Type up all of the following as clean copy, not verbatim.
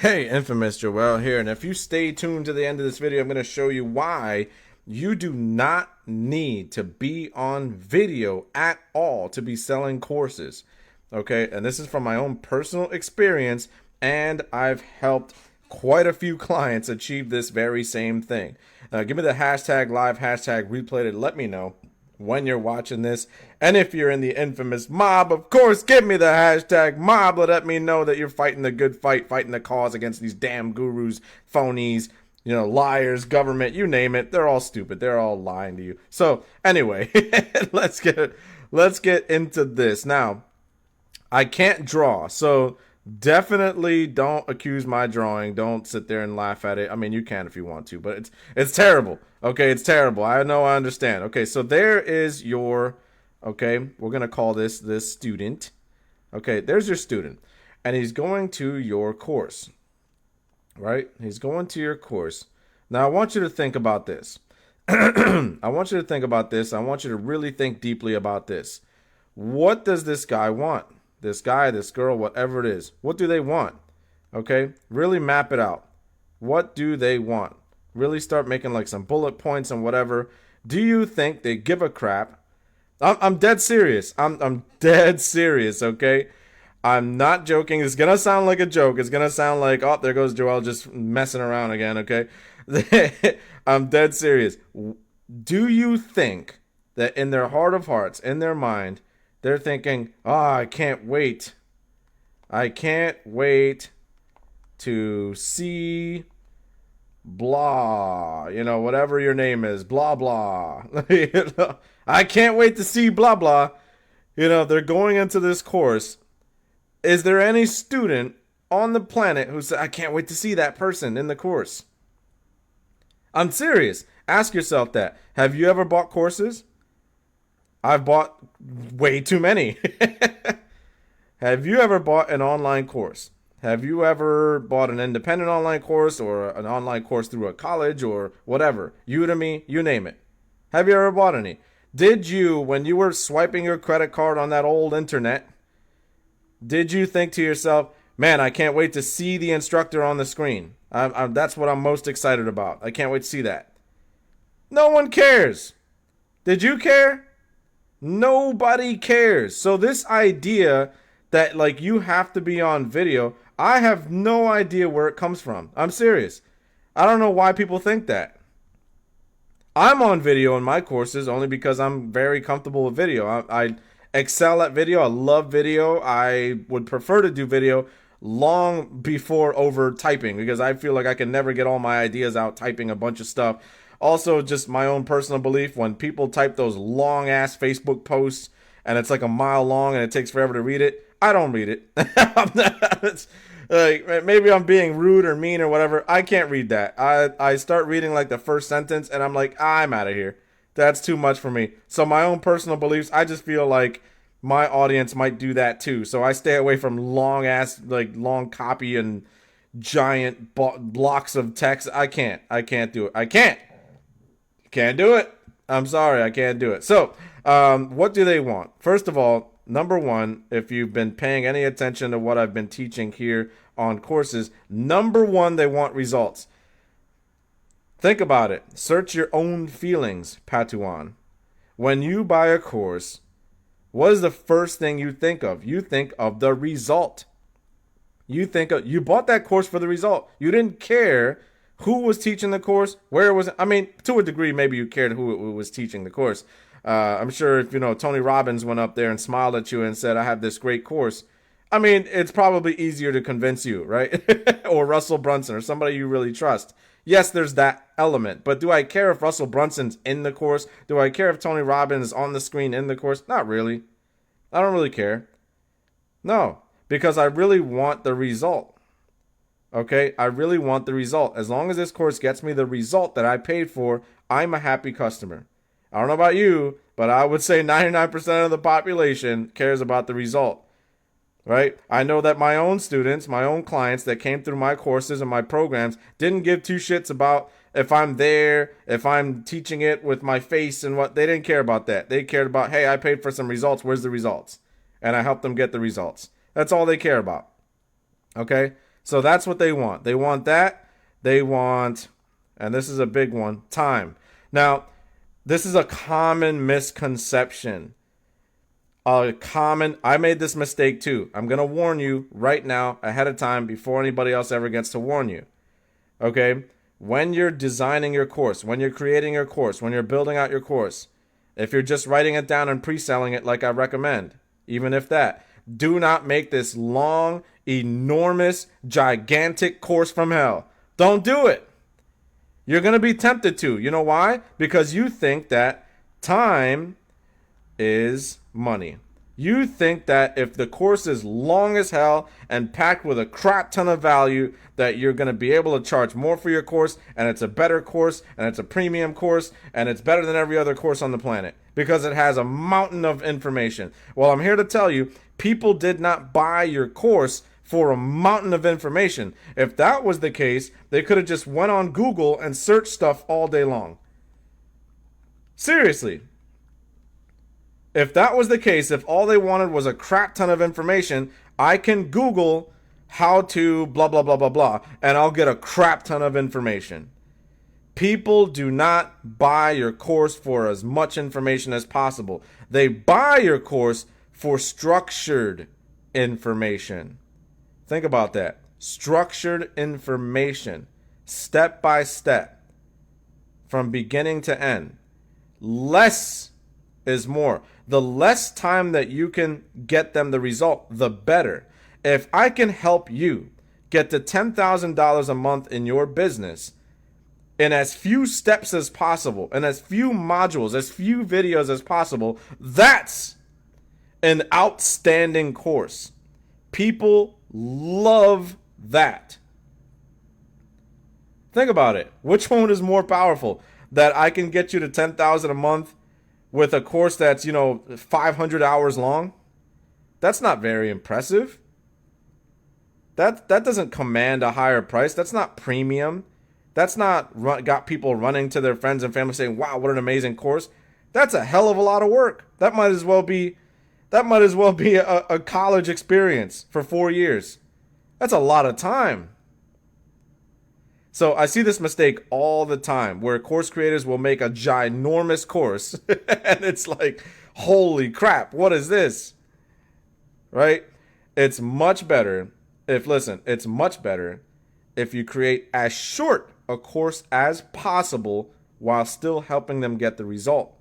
Hey, Infamous Joel here, and if you stay tuned to the end of this video, I'm going to show you why you do not need to be on video at all to be selling courses. Okay, and this is from my own personal experience, and I've helped quite a few clients achieve this very same thing. Give me the hashtag live, hashtag replay to let me know when you're watching this. And if you're in the infamous mob, of course, give me the hashtag mob. Let me know that you're fighting the good fight, fighting the cause against these damn gurus, phonies, liars, government, you name it. They're all stupid. They're all lying to you. So anyway, let's get into this. Now, I can't draw, so definitely don't accuse my drawing. Don't sit there and laugh at it. I mean, you can if you want to, but it's terrible. Okay, it's terrible. I know, I understand. Okay, so there is your, okay, we're going to call this student. Okay, there's your student, and he's going to your course, right? He's going to your course. Now, I want you to think about this. I want you to think about this. I want you to really think deeply about this. What does this guy want? This guy, this girl, whatever it is. What do they want? Okay, really map it out. What do they want? Really start making like some bullet points and whatever. Do you think they give a crap? I'm dead serious. I'm dead serious, okay? I'm not joking. It's going to sound like a joke. It's going to sound like, oh, there goes Joel just messing around again, okay? I'm dead serious. Do you think that in their heart of hearts, in their mind, they're thinking, oh, I can't wait. I can't wait to see blah, whatever your name is, blah, blah. I can't wait to see blah, blah. They're going into this course. Is there any student on the planet who said, I can't wait to see that person in the course? I'm serious. Ask yourself that. Have you ever bought courses? I've bought way too many. Have you ever bought an online course? Have you ever bought an independent online course or an online course through a college or whatever? Udemy, you name it. Have you ever bought any? Did you, when you were swiping your credit card on that old internet, did you think to yourself, man, I can't wait to see the instructor on the screen. That's what I'm most excited about. I can't wait to see that. No one cares. Did you care? Nobody cares. So this idea that like you have to be on video, I have no idea where it comes from. I'm serious. I don't know why people think that. I'm on video in my courses only because I'm very comfortable with video. I excel at video. I love video. I would prefer to do video long before over typing because I feel like I can never get all my ideas out typing a bunch of stuff. Also, just my own personal belief, when people type those long-ass Facebook posts and it's like a mile long and it takes forever to read it, I don't read it. Maybe I'm being rude or mean or whatever. I can't read that. I start reading like the first sentence and I'm like, I'm out of here. That's too much for me. So my own personal beliefs, I just feel like my audience might do that too. So I stay away from long-ass, like long copy and giant blocks of text. I can't do it. Can't do it. I'm sorry, I can't do it. So, what do they want? First of all, number one, if you've been paying any attention to what I've been teaching here on courses, number one, they want results. Think about it. Search your own feelings, Patuan. When you buy a course, what is the first thing you think of? You think of the result. You bought that course for the result. You didn't care who was teaching the course, where it was. I mean, to a degree, maybe you cared who was teaching the course. I'm sure if, Tony Robbins went up there and smiled at you and said, I have this great course. I mean, it's probably easier to convince you, right? Or Russell Brunson or somebody you really trust. Yes, there's that element. But do I care if Russell Brunson's in the course? Do I care if Tony Robbins is on the screen in the course? Not really. I don't really care. No, because I really want the result. Okay, I really want the result. As long as this course gets me the result that I paid for, I'm a happy customer. I don't know about you, but I would say 99% of the population cares about the result, right? I know that my own students, my own clients that came through my courses and my programs didn't give two shits about if I'm there, if I'm teaching it with my face and what. They didn't care about that. They cared about, hey, I paid for some results. Where's the results? And I helped them get the results. That's all they care about. Okay? So that's what they want. They want that. They want, and this is a big one, time. Now, this is a common misconception. I made this mistake too. I'm going to warn you right now ahead of time before anybody else ever gets to warn you. Okay? When you're designing your course, when you're creating your course, when you're building out your course, if you're just writing it down and pre-selling it like I recommend, even if that, do not make this long, enormous, gigantic course from hell. Don't do it. You're going to be tempted to. You know why? Because you think that time is money. You think that if the course is long as hell and packed with a crap ton of value, that you're going to be able to charge more for your course, and it's a better course, and it's a premium course, and it's better than every other course on the planet because it has a mountain of information. Well, I'm here to tell you, people did not buy your course for a mountain of information. If that was the case, they could have just went on Google and searched stuff all day long. Seriously. If that was the case, if all they wanted was a crap ton of information, I can Google how to blah, blah, blah, blah, blah, and I'll get a crap ton of information. People do not buy your course for as much information as possible. They buy your course for structured information. Think about that. Structured information. Step by step. From beginning to end. Less is more. The less time that you can get them the result, the better. If I can help you get to $10,000 a month in your business in as few steps as possible, in as few modules, as few videos as possible, that's an outstanding course. People love that. Think about it. Which one is more powerful? That I can get you to $10,000 a month with a course that's, 500 hours long? That's not very impressive. That doesn't command a higher price. That's not premium. That's not got people running to their friends and family saying, wow, what an amazing course. That's a hell of a lot of work. That might as well be a college experience for 4 years. That's a lot of time. So I see this mistake all the time where course creators will make a ginormous course and it's like, holy crap, what is this? Right? It's much better it's much better if you create as short a course as possible while still helping them get the result.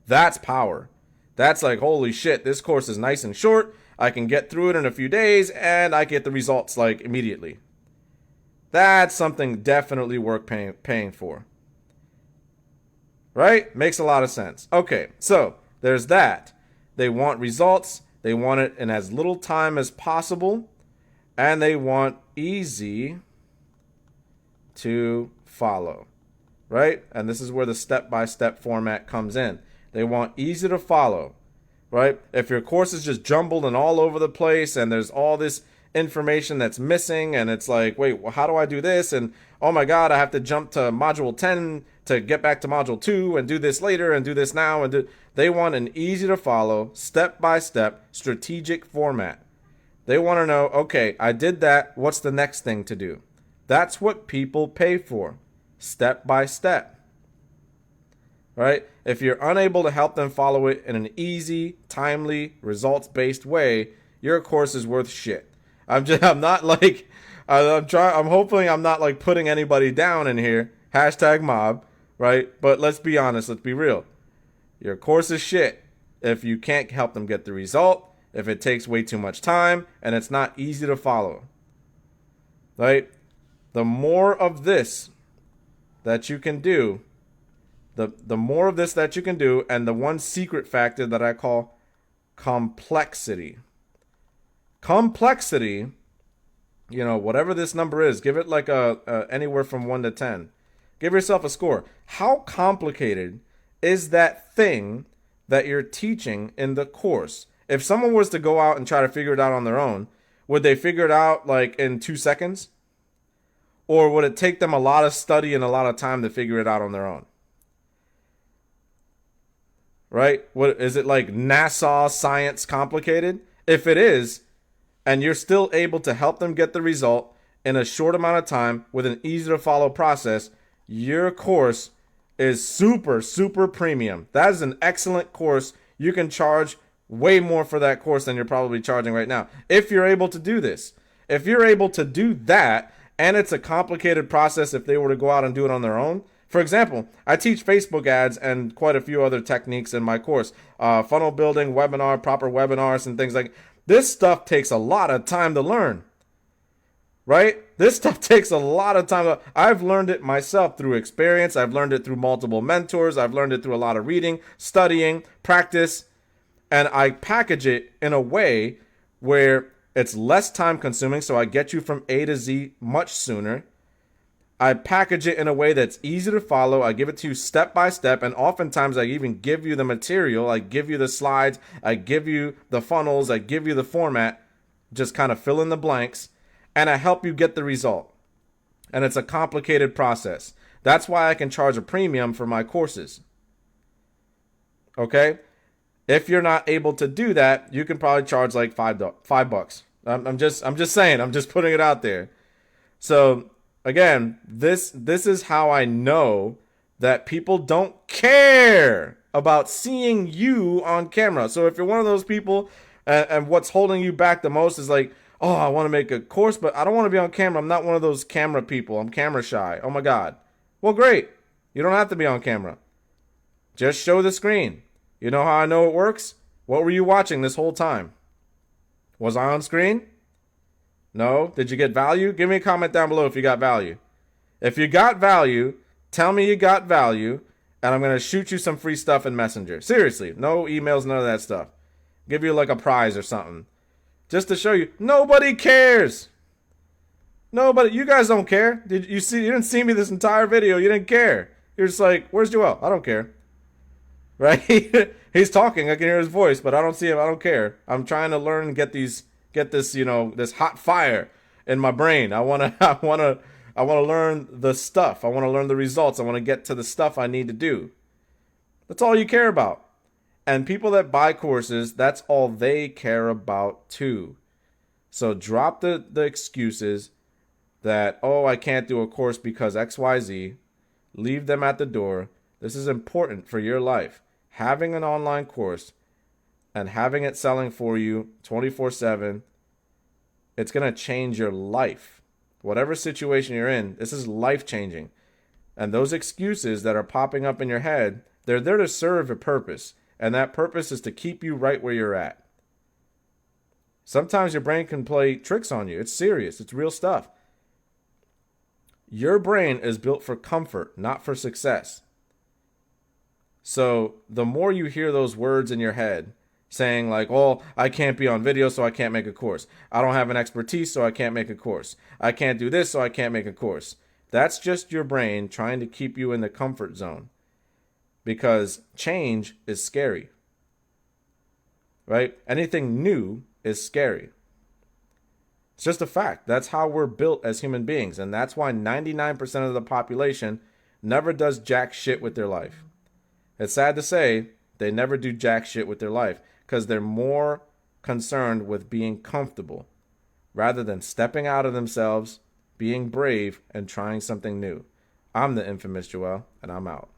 That's power. That's like, holy shit, this course is nice and short. I can get through it in a few days and I get the results like immediately. That's something definitely worth paying for. Right? Makes a lot of sense. Okay, so there's that. They want results. They want it in as little time as possible. And they want easy to follow. Right? And this is where the step-by-step format comes in. They want easy to follow. Right? If your course is just jumbled and all over the place and there's all this information that's missing and it's like, wait, well, how do I do this? And oh my God, I have to jump to module 10 to get back to module 2 and do this later and do this now. And they want an easy to follow, step-by-step, strategic format. They want to know, okay, I did that. What's the next thing to do? That's what people pay for, step-by-step. Right? If you're unable to help them follow it in an easy, timely, results-based way, your course is worth shit. I'm not like, I'm hoping I'm not like putting anybody down in here. #mob, right? But let's be honest, let's be real. Your course is shit if you can't help them get the result, if it takes way too much time, and it's not easy to follow. Right? The more of this that you can do, the more of this that you can do, and the one secret factor that I call complexity. Complexity, whatever this number is, give it like anywhere from 1 to 10. Give yourself a score. How complicated is that thing that you're teaching in the course? If someone was to go out and try to figure it out on their own, would they figure it out like in 2 seconds? Or would it take them a lot of study and a lot of time to figure it out on their own? Right? What is it, like NASA science complicated? If it is, and you're still able to help them get the result in a short amount of time with an easy to follow process, your course is super, super premium. That is an excellent course. You can charge way more for that course than you're probably charging right now. If you're able to do this, if you're able to do that, and it's a complicated process if they were to go out and do it on their own. For example, I teach Facebook ads and quite a few other techniques in my course. Funnel building, webinar, proper webinars, and things like this stuff takes a lot of time to learn. Right? This stuff takes a lot of time. I've learned it myself through experience. I've learned it through multiple mentors. I've learned it through a lot of reading, studying, practice. And I package it in a way where it's less time consuming, so I get you from A to Z much sooner. I package it in a way that's easy to follow. I give it to you step by step, and oftentimes I even give you the material. I give you the slides. I give you the funnels. I give you the format. Just kind of fill in the blanks, and I help you get the result. And it's a complicated process. That's why I can charge a premium for my courses. Okay? If you're not able to do that, you can probably charge like $5. I'm just saying. I'm just putting it out there. So again, this is how I know that people don't care about seeing you on camera. So if you're one of those people, and what's holding you back the most is like, oh, I want to make a course, but I don't want to be on camera. I'm not one of those camera people. I'm camera shy. Oh my God. Well, great. You don't have to be on camera. Just show the screen. You know how I know it works? What were you watching this whole time? Was I on screen? No? Did you get value? Give me a comment down below if you got value. If you got value, tell me you got value, and I'm going to shoot you some free stuff in Messenger. Seriously. No emails, none of that stuff. Give you like a prize or something. Just to show you, nobody cares. Nobody. You guys don't care. You didn't see me this entire video. You didn't care. You're just like, where's Joel? I don't care. Right? He's talking. I can hear his voice, but I don't see him. I don't care. I'm trying to learn and get this, this hot fire in my brain. I want to learn the stuff. I want to learn the results. I want to get to the stuff I need to do. That's all you care about. And people that buy courses, that's all they care about too. So drop the excuses that, oh, I can't do a course because XYZ. Leave them at the door. This is important for your life. Having an online course and having it selling for you 24/7, it's going to change your life. Whatever situation you're in, this is life-changing. And those excuses that are popping up in your head, they're there to serve a purpose. And that purpose is to keep you right where you're at. Sometimes your brain can play tricks on you. It's serious. It's real stuff. Your brain is built for comfort, not for success. So the more you hear those words in your head saying like, oh, I can't be on video, so I can't make a course. I don't have an expertise, so I can't make a course. I can't do this, so I can't make a course. That's just your brain trying to keep you in the comfort zone. Because change is scary. Right? Anything new is scary. It's just a fact. That's how we're built as human beings. And that's why 99% of the population never does jack shit with their life. It's sad to say, they never do jack shit with their life because they're more concerned with being comfortable rather than stepping out of themselves, being brave, and trying something new. I'm the infamous Joel, and I'm out.